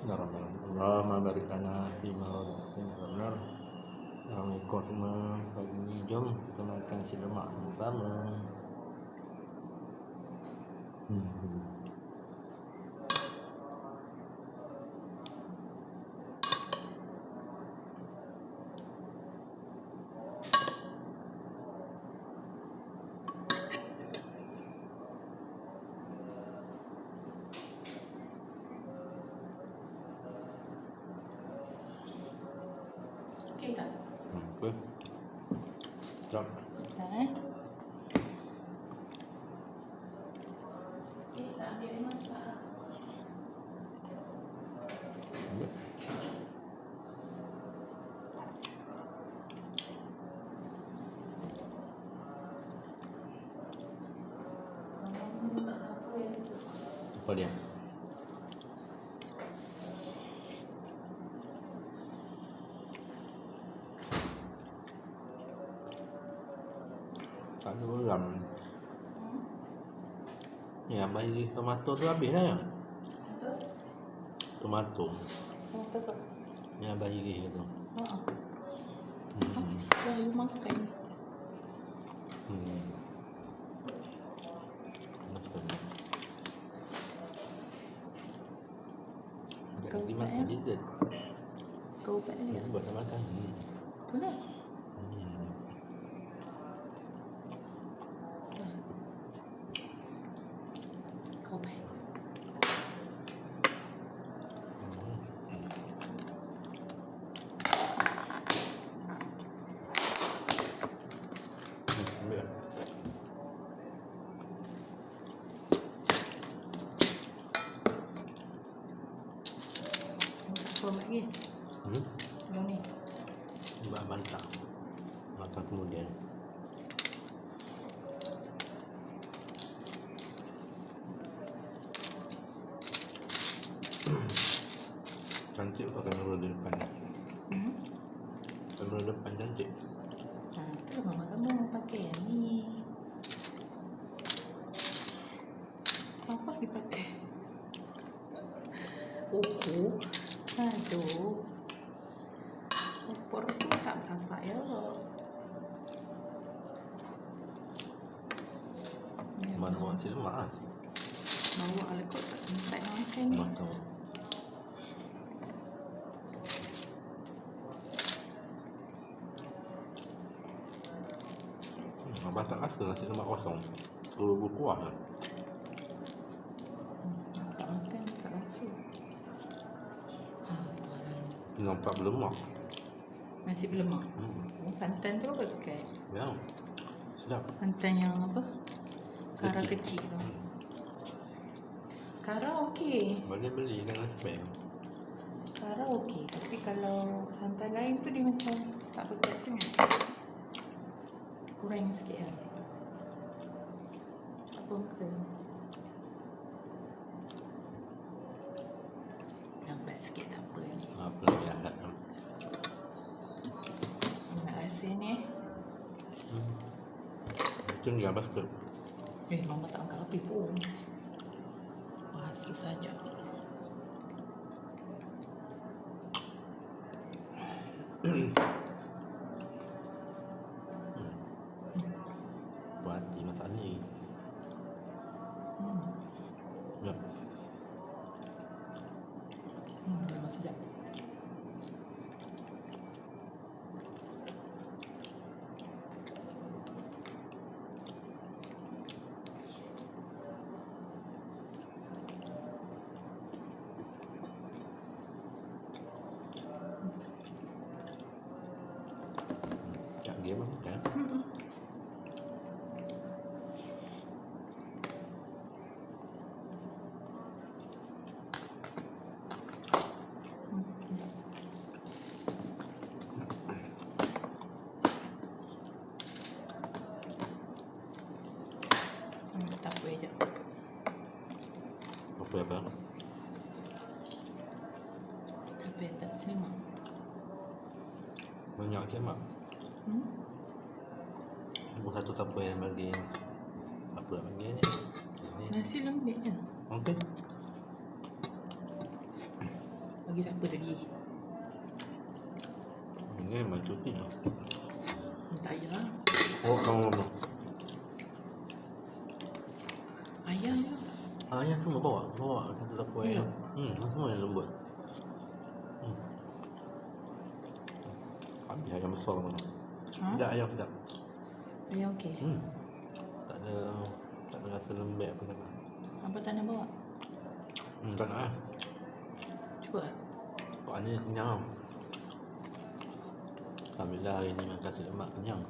Bismillahirrahmanirrahim. Allahumma barik lana fima razaqtana. Assalamualaikum semua. Pagi ni jom kita makan nasi lemak sama-sama. Okey tak? Apa? Jom. Tak tak ambil air masak. Apa dia? Tak ada geram. Ni abang isi tomato tu habis dah ya? Apa? Tomato. Tomato apa? Ni abang isi tu. Selalu makan. Kau makan dessert. Kau buat ni. Buat nak makan. Tu lah. Kau buat. Ambil. Kau buat lagi. Yang ni. Buat bantah. Makan kemudian. Cantik pakai kamera di depan. Kamera depan cantik. Tu mama kamu pakai yang ni. Apa dipakai? Oppo. Aduh. Oppo tu tak berapa ya. Mana buat nasi lemak ah? Bawa lah kot tak sempat nak makan ni. Makan. Abang tak rasa nasi lemak kosong. Berbuah kuah kan? Tak makan tak rasa. Nampak berlemak. Nasi berlemak. Santan tu apa pakai? Ya. Sedap. Santan yang apa? Kara Kecil. kecil tu. Kara okey. Boleh beli kan spare. Kara okey. Tapi kalau santan lain tu dia macam tak pekat tu. Kurang sikit lah. Apa muka? Lambat sikit tak apa ni. Apa lagi ada? Nak rasa ni Itu ni abang suka. mama tak angkat api pun. Rasa saja. Buat hati masak ni. Ya. Memang sedap. Tak dia abang makan. Tak apa je. Apa apa? Tapi tak semak. Banyak semak. Satu tanpa yang bagi apa nak bagi ni? Nasi lembik je. Okey. bagi siapa lagi? Ini memang cuti lah. Tak payah. Oh, kamu Ayam je. ayam semua bawa satu dapur Ya. ayam. Semua yang lembut. Habis ayam besar mana? Tidak, ayam sedap. Ayam okey. Tak ada rasa lembek apa tak. Apa tak nak bawa? Tak nak lah. Cukup tak? Soalnya kenyang. Alhamdulillah hari ni makan nasi lemak kenyang.